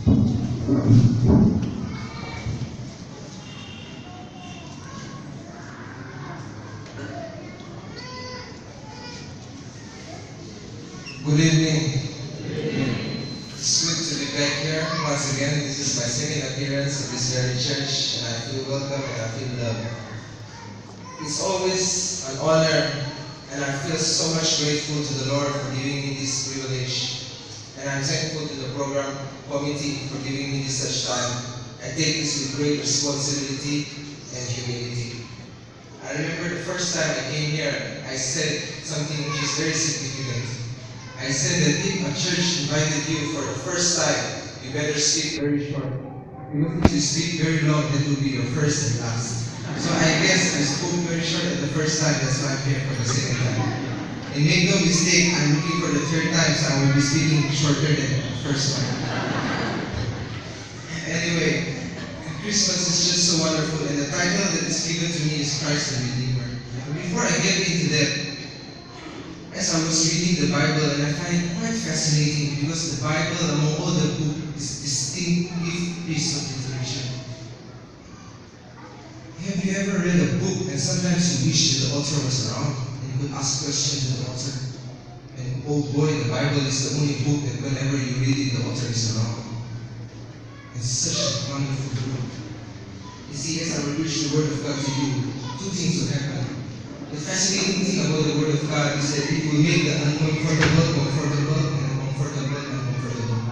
Good evening. It's good to be back here once again. This is my second appearance at this very church, and I feel welcome and I feel loved. It's always an honor, and I feel so much grateful to the Lord for giving me this privilege. And I'm thankful to the program committee for giving me this such time. I take this with great responsibility and humility. I remember the first time I came here, I said something which is very significant. I said that if a church invited you for the first time, you better speak very short. Because if you speak very long, that will be your first and last. So I guess I spoke very short at the first time, that's why I'm here for the second time. And make no mistake, I'm looking for the third time, so I will be speaking shorter than the first one. Anyway, Christmas is just so wonderful, and the title that is given to me is Christ the Redeemer. But before I get into that, as I was reading the Bible, and I find it quite fascinating because the Bible, among all the books, is distinctive piece of literature. Have you ever read a book and sometimes you wish that the author was around and you could ask questions to the author? And oh boy, the Bible is the only book that whenever you read it, the author is around. It's such a wonderful book. You see, as I will preach the Word of God to you, two things will happen. The fascinating thing about the Word of God is that it will make the uncomfortable comfortable and the comfortable uncomfortable.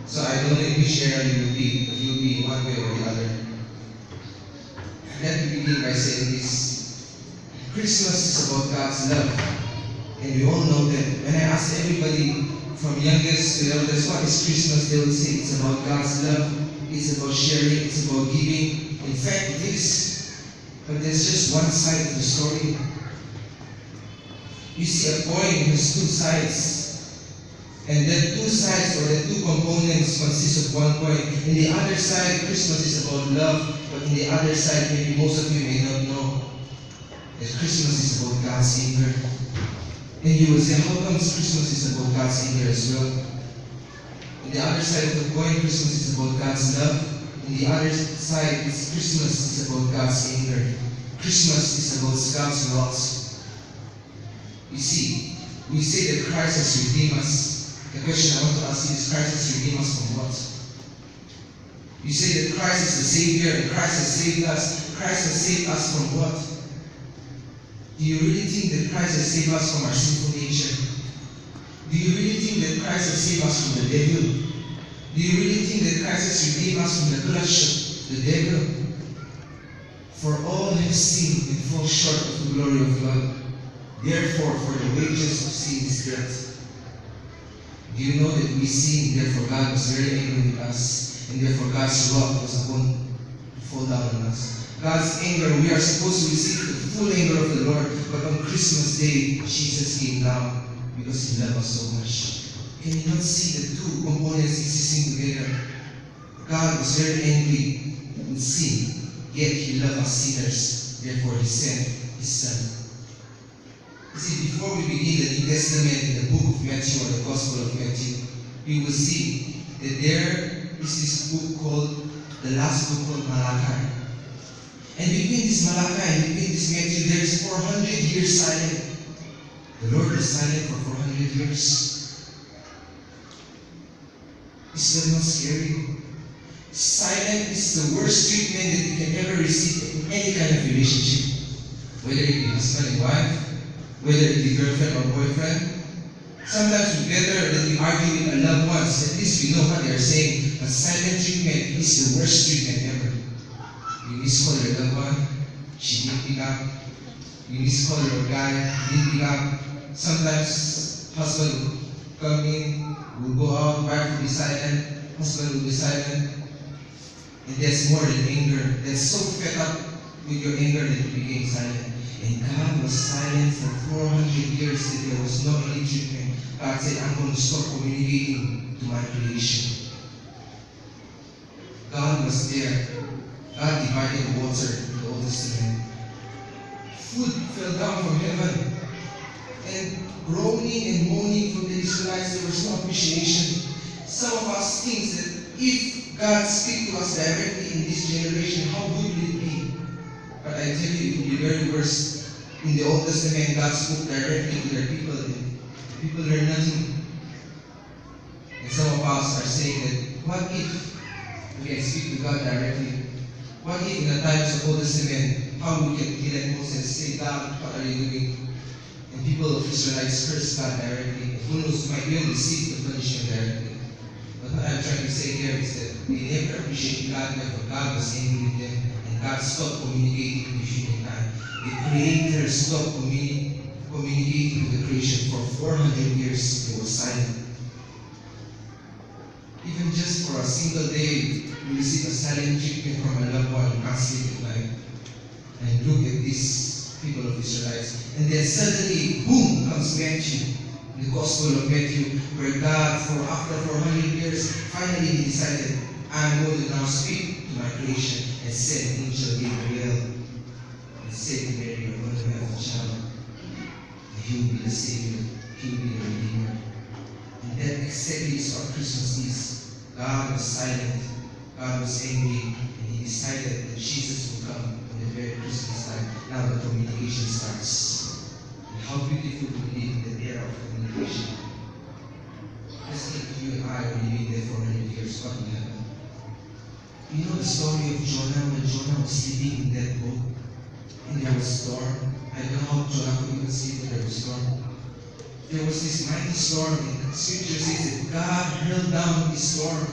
So I don't know in which area you will be, but you'll be in one way or the other. Let me begin by saying this. Christmas is about God's love. And we all know that. When I ask everybody from youngest to eldest, what is Christmas? They will say it's about God's love. It's about sharing. It's about giving. In fact, it is. But there's just one side of the story. You see, a coin has two sides. And that two sides or the two components consist of one coin. In the other side, Christmas is about love. But in the other side, maybe most of you may not know that Christmas is about God's anger. And you will say, how come Christmas is about God's anger as well? On the other side of the coin, Christmas is about God's love. On the other side, Christmas is about God's anger. Christmas is about God's wrath. You see, we say that Christ has redeemed us. The question I want to ask you is, Christ has redeemed us from what? You say that Christ is the Savior and Christ has saved us. Christ has saved us from what? Do you really think that Christ has saved us from our sinful nature? Do you really think that Christ has saved us from the devil? Do you really think that Christ has redeemed us from the clutch of the devil? For all have sinned and fall short of the glory of God. Therefore, for the wages of sin is death. Do you know that we sinned, therefore God was very angry with us, and therefore God's wrath was upon to fall down on us. God's anger, we are supposed to receive the full anger of the Lord, but on Christmas Day, Jesus came down because He loved us so much. Can you not see the two components existing together? God was very angry with sin, yet He loved us sinners, therefore He sent His Son. You see, before we begin the New Testament in the book of Matthew or the Gospel of Matthew, we will see that there is this book called, the last book called Malachi. And between this Malachi and between this Matthew, there is 400 years silent. The Lord is silent for 400 years. Is that not scary? Silent is the worst treatment that you can ever receive in any kind of relationship. Whether it be husband and wife, whether it be girlfriend or boyfriend. Sometimes we better that we argue with our loved ones. At least we know what they are saying. But silent treatment is the worst treatment ever. You miss call your loved one, she didn't pick up. You miss call your guy, he didn't pick up. Sometimes husband will come in, will go out, wife will be silent, husband will be silent. And that's more than anger. That's so fed up with your anger that you became silent. And God was silent for 400 years that there was no any treatment. God said, I'm going to stop communicating to my creation. God was there. God divided the water in the Old Testament. Food fell down from heaven. And groaning and moaning from the Israelites, there was no appreciation. Some of us think that if God speaks to us directly in this generation, how good will it be? But I tell you, it will be very worse. In the Old Testament, God spoke directly to their people. And the people learned nothing. And some of us are saying that, what if we can speak to God directly? What if in the times of Old Testament, how we can be like Moses, say, God, what are you doing? And people of Israelites curse God directly. And who knows, might be able to receive the punishment directly. But what I'm trying to say here is that they never appreciated God, therefore God was angry with them, and God stopped communicating with humankind. The Creator stopped communicating with the creation for 400 years. They were silent. Even just for a single day, you receive a silent treatment from a loved one, you can't sleep at night. And look at these people of Israelites. And then suddenly, boom, comes Matthew. The Gospel of Matthew, where God, after 400 years, finally he decided, I'm going to now speak to my creation, and send angel Gabriel and say to Mary, you're going to have a child. And he will be the Savior, he will be the Redeemer. And that exactly is what Christmas is. God was silent, God was angry, and he decided that Jesus would come on the very Christmas time. Now the communication starts. And how beautiful we live in the era of communication. Just think if you and I were living there for 100 years, what would happen? You know the story of Jonah, when Jonah was sleeping in that boat, and there was a storm. I don't know how Jonah could even sleep when there was a storm. There was this mighty storm, and Scripture says that God hurled down this storm.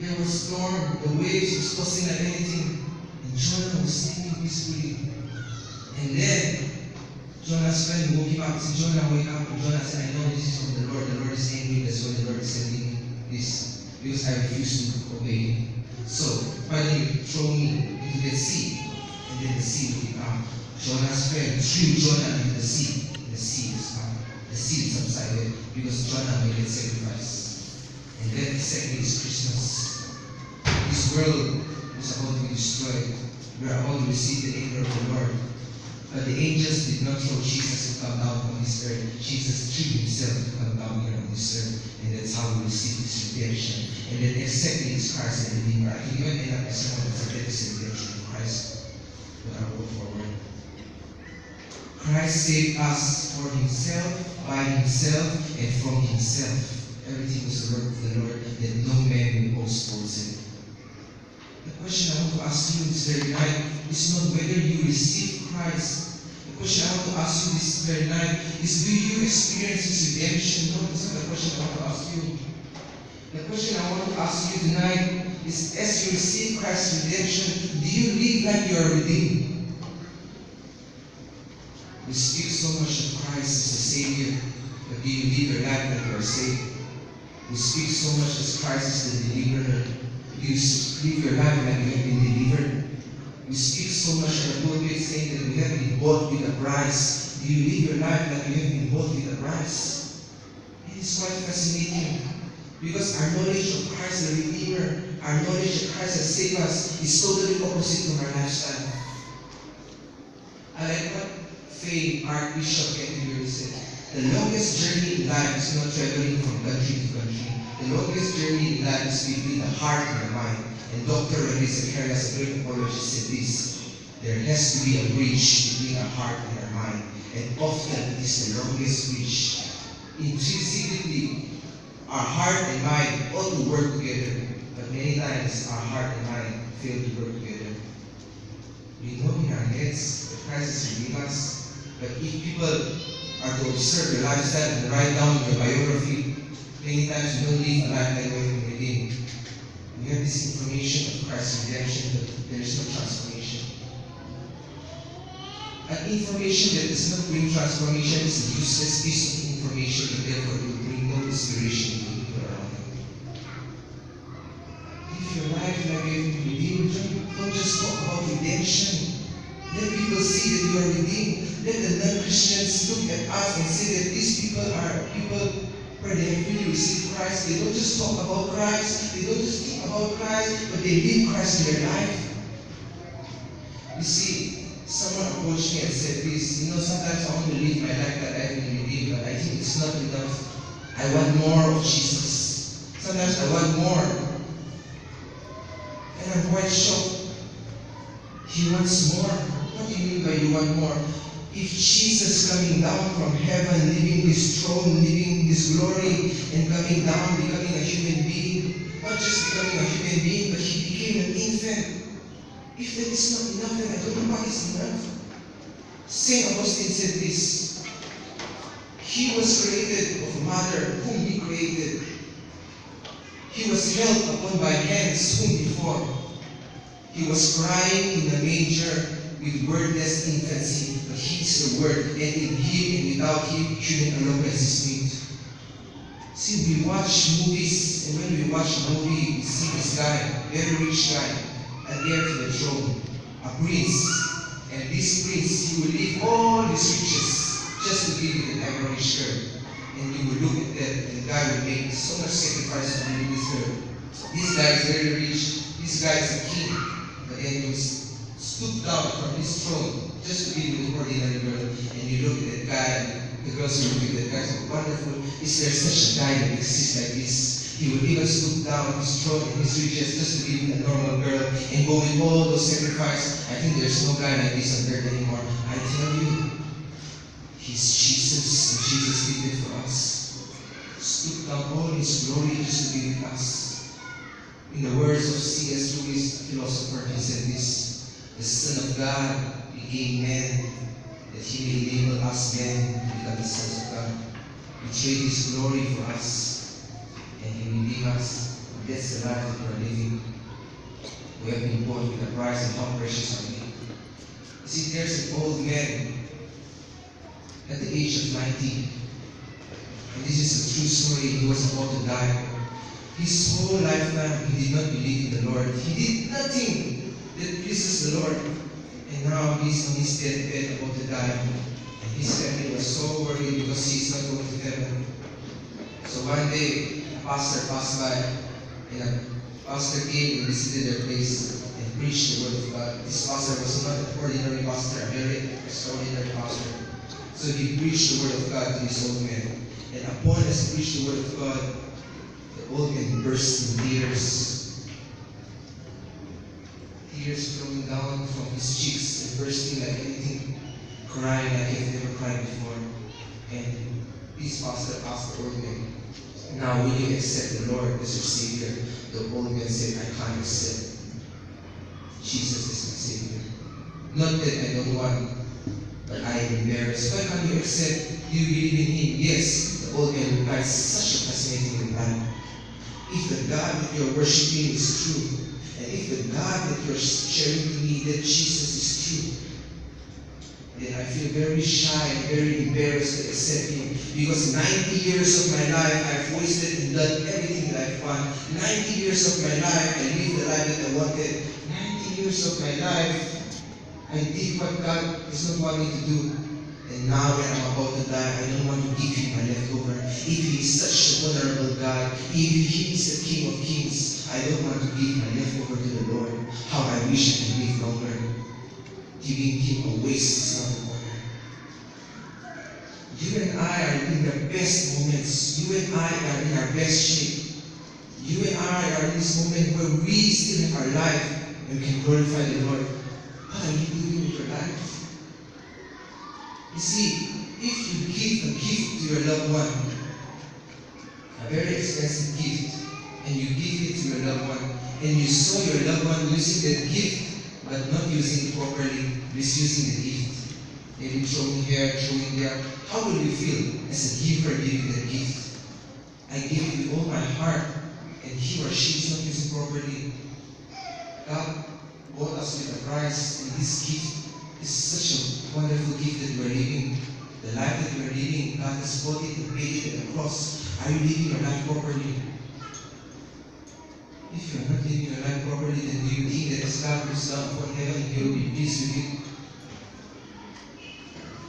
There was a storm, the waves was tossing like anything, and Jonah was sleeping peacefully. And then Jonah's friend woke him up and said, Jonah, wake up. And Jonah said, I know this is from the Lord. The Lord is angry, that's why the Lord is sending this, because I refuse to obey him. So, why don't you throw me into the sea? And then the sea will become. Jonah's friend threw Jonah into the sea. The sea was calm. The sea subsided because Jonah made a sacrifice. And that exactly is Christmas. This world was about to be destroyed. We are about to receive the anger of the Lord. But the angels did not throw Jesus to come down on this earth. Jesus threw himself to come down here on this earth. And that's how we receive this redemption. And then exactly is Christ the Redeemer. I can even end up as someone that forget this redemption of Christ. But I'll go forward. Christ saved us for himself, by himself, and from himself. Everything was the work of the Lord, that no man will boast towards him. The question I want to ask you this very night is not whether you receive Christ. The question I want to ask you this very night is, do you experience his redemption? No, that's not the question I want to ask you. The question I want to ask you tonight is, as you receive Christ's redemption, do you live like you are redeemed? We speak so much of Christ as the Savior, but do you live your life like you are saved? We speak so much as Christ as the Deliverer. Do you live your life like you have been delivered? We speak so much in the pulpit saying that we have been bought with a price. Do you live your life like you have been bought with a price? It is quite fascinating, because our knowledge of Christ the Redeemer, our knowledge that Christ has saved us, is totally opposite to our lifestyle. I like what famed Archbishop Canterbury said. The longest journey in life is not traveling from country to country. The longest journey in life is between the heart and the mind. And Dr. René Zacharias, a great apologist, said this: there has to be a bridge between our heart and our mind. And often it is the longest bridge. Intrinsically, our heart and mind ought to work together. But many times, our heart and mind fail to work together. We know in our heads that Christ has redeemed us. But if people are to observe your lifestyle and write down your biography, many times you don't live a life like you have been redeemed. We have this information of Christ's redemption, but there is no transformation. An information that does not bring transformation is a useless piece of information, and therefore it will bring no inspiration to the people around you. Live your life like you have been redeemed. Don't just talk about redemption. Let people see that you are redeemed. Let the non-Christians look at us and say that these people are people where they have really received Christ. They don't just talk about Christ, they don't just think about Christ, but they live Christ in their life. You see, someone approached me and said this, sometimes I want to live my life that I have been redeemed, but I think it's not enough. I want more of Jesus. Sometimes I want more. And I'm quite shocked. He wants more. What do you mean by you want more? If Jesus coming down from heaven, leaving His throne, leaving His glory, and coming down, becoming a human being, not just becoming a human being, but He became an infant. If that is not enough, then I don't know what is enough. Saint Augustine said this: He was created of a mother whom He created. He was held upon by hands whom He formed. He was crying in a manger with wordless infancy, but He is the Word, and in Him and without Him, human eloquence is mute. See, we watch movies, and when we watch a movie, we see this guy, very rich guy, an heir to the throne, a prince. And this prince, he will leave all his riches just to be with an average girl. And you will look at that, and the guy will make so much sacrifice to be with this girl. This guy is very rich. This guy is a king. But then he will stoop down from his throne just to be with an ordinary girl. And you look at that guy, the girls will look at that guy, so wonderful. Is there such a guy that exists like this? He will even stoop down his throne and his riches just to be with a normal girl and go with all those sacrifices. I think there's no guy like this on earth anymore. I tell you, He's Jesus, and Jesus did it for us. Stoop down all His glory just to be with us. In the words of C.S. Lewis, a philosopher, he said this: the Son of God became man, that He may enable us men to become the sons of God. He traded His glory for us, and He redeemed us. That's the life that we are living. We have been bought with a price, and how precious are we? You see, there's an old man at the age of 90. And this is a true story. He was about to die. His whole lifetime, he did not believe in the Lord. He did nothing that pleases the Lord. And now he's on his deathbed about to die. And his family was so worried because he's not going to heaven. So one day, a pastor passed by, and a pastor came and visited their place and preached the word of God. This pastor was not an ordinary pastor, a very extraordinary pastor. So he preached the word of God to this old man. And upon as he preached the word of God, the old man burst in tears. Tears flowing down from his cheeks and bursting like anything, crying like he had never cried before. And this pastor asked the old man, "Now will you accept the Lord as your Savior?" The old man said, "I can't accept. Jesus is my Savior. Not that I don't want, but I am embarrassed." "Why can't you accept? Do you believe in Him?" "Yes." The old man replied, such a fascinating reply. If the God that you are worshiping is true, and if the God that you are sharing to me, that Jesus is true, then I feel very shy and very embarrassed to accept Him, because 90 years of my life I've wasted and done everything that I've wanted. 90 years of my life I lived the life that I wanted. 90 years of my life I did what God does not want me to do. And now when I'm about to die, I don't want to give Him my leftover. If He is such a vulnerable God, if He is the King of Kings, I don't want to give my leftover to the Lord. How I wish I could live longer. Giving Him a waste is not an honor. You and I are in the best moments. You and I are in our best shape. You and I are in this moment where we still have our life and we can glorify the Lord. What are you doing with your life? You see, if you give a gift to your loved one, a very expensive gift, and you give it to your loved one, and you saw your loved one using that gift, but not using it properly, misusing the gift, maybe throwing here, throwing there, how will you feel as a giver giving that gift? I give it with all my heart, and he or she is not using properly. God bought us with a price, and this gift is such a wonderful gift that we are living. The life that we are living, God has bought it and paid it at the cross. Are you living your life properly? If you are not living your life properly, then do you think that as God looks down upon heaven, He will be pleased with you?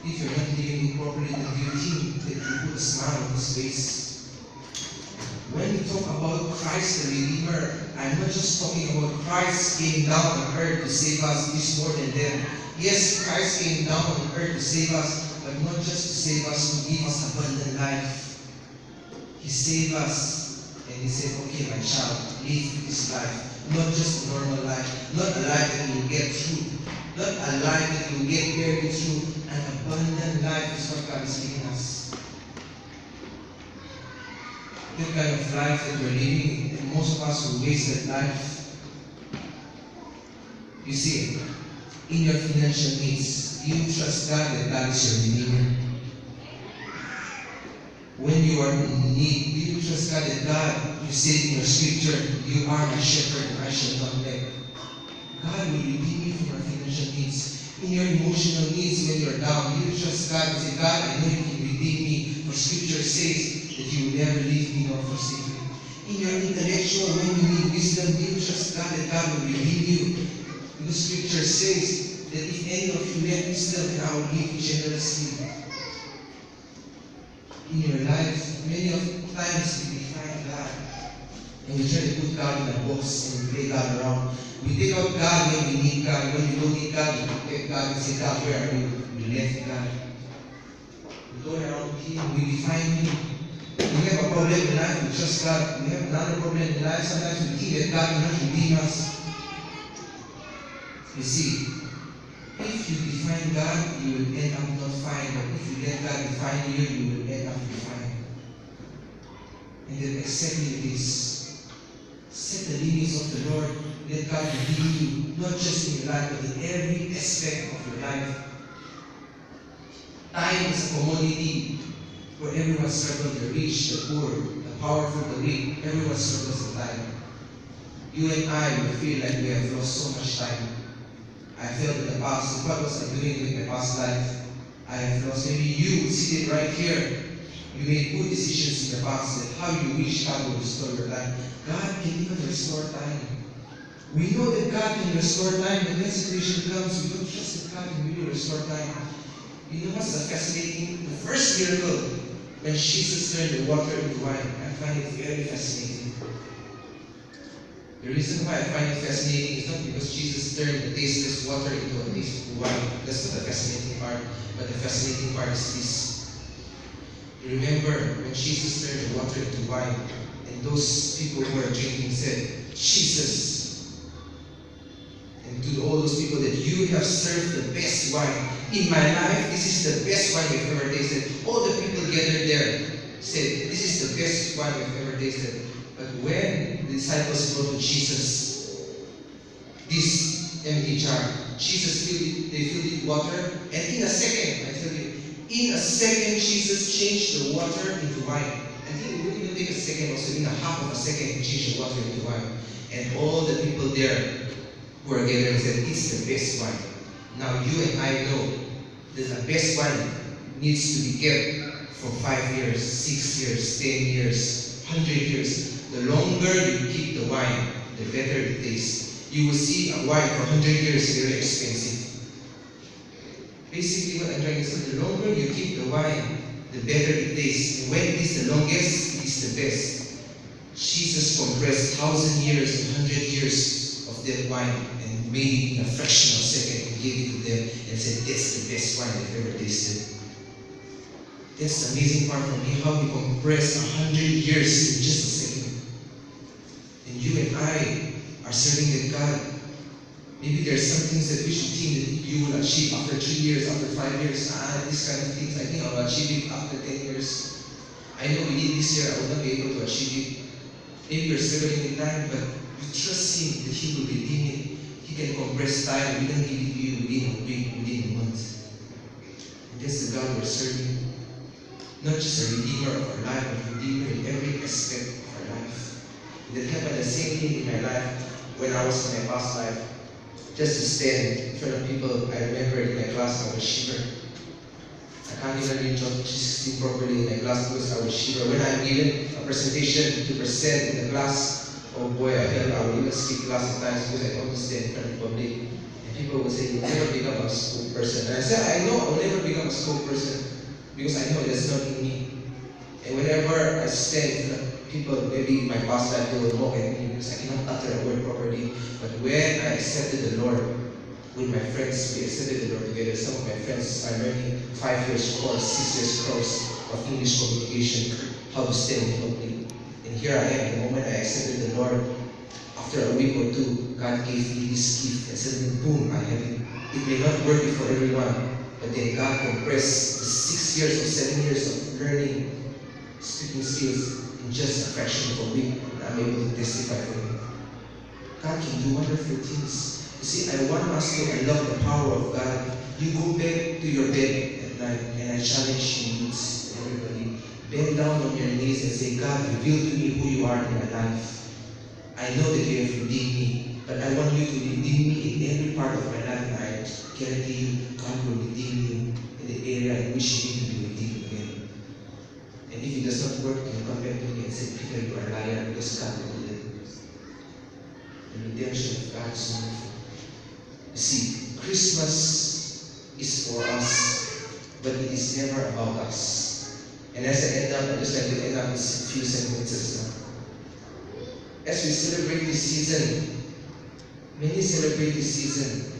If you are not living it properly, then do you think that He will put a smile on His face? When we talk about Christ the Redeemer, I'm not just talking about Christ came down on earth to save us. This more than them. Yes, Christ came down on earth to save us, but not just to save us, to give us abundant life. He saved us, and And he said, okay, my child, live this life. Not just a normal life. Not a life that you will get through. Not a life that you will get buried through. An abundant life is what God is giving us. The kind of life that we're living, and most of us will waste that life. You see, in your financial needs, you trust God that God is your Redeemer. When you are in need, do you trust God that God, you say in your scripture, you are my shepherd and I shall not lack. God will redeem you from your financial needs. In your emotional needs, when you're down, you trust God and say, God, I know you can redeem me. For scripture says that you will never leave me nor forsake me. In your intellectual, when you need wisdom, do you trust God that God will redeem you? Because scripture says that if any of you lack wisdom, then I will give you generously. In your life, many of times we define God and we try to put God in a box and we play God around. We take out God when we need God. When we don't need God, we take God and say, God, where are you? We left God. We go around Him, we define Him. We have a problem in life, we trust God. We have another problem in life, sometimes we think that God cannot redeem us. You see, if you define God, you will end up not fine. But if you let God define you, you will end up fine. And then exactly this. Set the limits of the Lord. Let God redeem you, not just in your life, but in every aspect of your life. Time is a commodity where everyone struggles, the rich, the poor, the powerful, the weak. Everyone struggles with time. You and I will feel like we have lost so much time. I felt in the past, what was I doing with my past life? I have lost. Maybe you seated right here. You made good decisions in the past and how you wish God would restore your life. God can even restore time. We know that God can restore time, but when situation comes, we don't trust that God can really restore time. You know what's fascinating? The first miracle, when Jesus turned the water into wine, I find it very fascinating. The reason why I find it fascinating is not because Jesus turned the tasteless water into a tasteful wine. That's not the fascinating part. But the fascinating part is this. You remember when Jesus turned the water into wine, and those people who were drinking said, Jesus, and to all those people that you have served the best wine. In my life, this is the best wine we've ever tasted. All the people gathered there said, this is the best wine we've ever tasted. But when the disciples brought to Jesus this empty jar, Jesus filled it, they filled it with water, and in a second, I tell you, in a second, Jesus changed the water into wine. I think it wouldn't even take a second, also in a half of a second, he changed the water into wine. And all the people there who are gathered said, it's the best wine. Now you and I know that the best wine needs to be kept for 5 years, 6 years, 10 years, 100 years. The longer you keep the wine, the better it tastes. You will see a wine for 100 years is very expensive. Basically what I'm trying to say, the longer you keep the wine, the better it tastes. And when it is the longest, it is the best. Jesus compressed 1,000 years and 100 years of that wine and made it in a fraction of a second and gave it to them and said, that's the best wine I've ever tasted. That's the amazing part for me, how he compressed 100 years in just a second. And you and I are serving that God. Maybe there are some things that we should think that you will achieve after 3 years, after 5 years. This kind of things, I think I'll achieve it after 10 years. I know we did this year, I will not be able to achieve it. Maybe you're struggling with time, but you trust Him that He will redeem it. He can compress time, we can give it to you within a week, within a month. And that's the God we're serving. Not just a redeemer of our life, but a redeemer in every aspect of our life. That happened the same thing in my life when I was in my past life. Just to stand in front of people, I remember in my class I was shiver. I can't even read John 16 properly in my class because I was shiver. When I'm given a presentation to present in the class, oh boy, I will even skip class sometimes because I don't stand in front of the public. And people will say, you'll never become a spokesperson. And I said, I know I will never become a spokesperson because I know that's not in me. And whenever I stand in front of people, maybe in my past life, they will mock at me because I cannot utter a word properly. But when I accepted the Lord, with my friends, we accepted the Lord together. Some of my friends are learning 5 years course, 6 years course of English communication, how to stand in public. And And here I am, the moment I accepted the Lord, after a week or two, God gave me this gift, and suddenly, boom, I have it. It may not work for everyone, but then God compressed the 6 years or 7 years of learning speaking skills in just a fraction of a week, and I'm able to testify for Him. God can do wonderful things. You see, I want us to unlock the power of God. You go back to your bed at night, and I challenge you, youths, everybody, bend down on your knees and say, God, reveal to me who you are in my life. I know that you have redeemed me, but I want you to redeem me in every part of my life, and I guarantee you, God will redeem you in the area in which you need to be redeemed again. And if it does not work, you can come back to me and say, Peter, you are a liar, because God will do it. The redemption of God is wonderful. You see, Christmas is for us, but it is never about us. And as I end up, I just like to end up with a few sentences now. As we celebrate this season, many celebrate this season,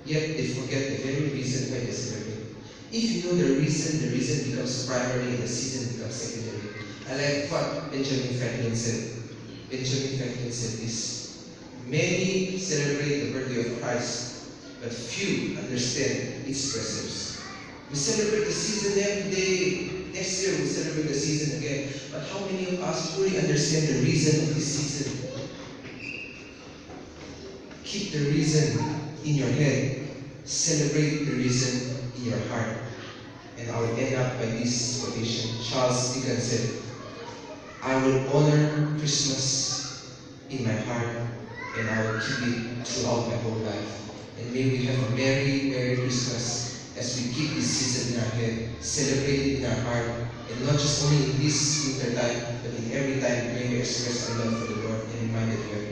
yet they forget the very reason why they celebrate. If you know the reason becomes primary and the season becomes secondary. I like what Benjamin Franklin said. Benjamin Franklin said this: many celebrate the birthday of Christ, but few understand its presence. We celebrate the season every day. Next year we'll celebrate the season again. But how many of us fully understand the reason of this season? Keep the reason in your head. Celebrate the reason in your heart. And I will end up by this quotation. Charles Dickens said, I will honor Christmas in my heart, and I will keep it throughout my whole life. And may we have a Merry, Merry Christmas as we keep this season in our head, celebrate it in our heart, and not just only in this winter time, but in every time may we express our love for the Lord and remind that we are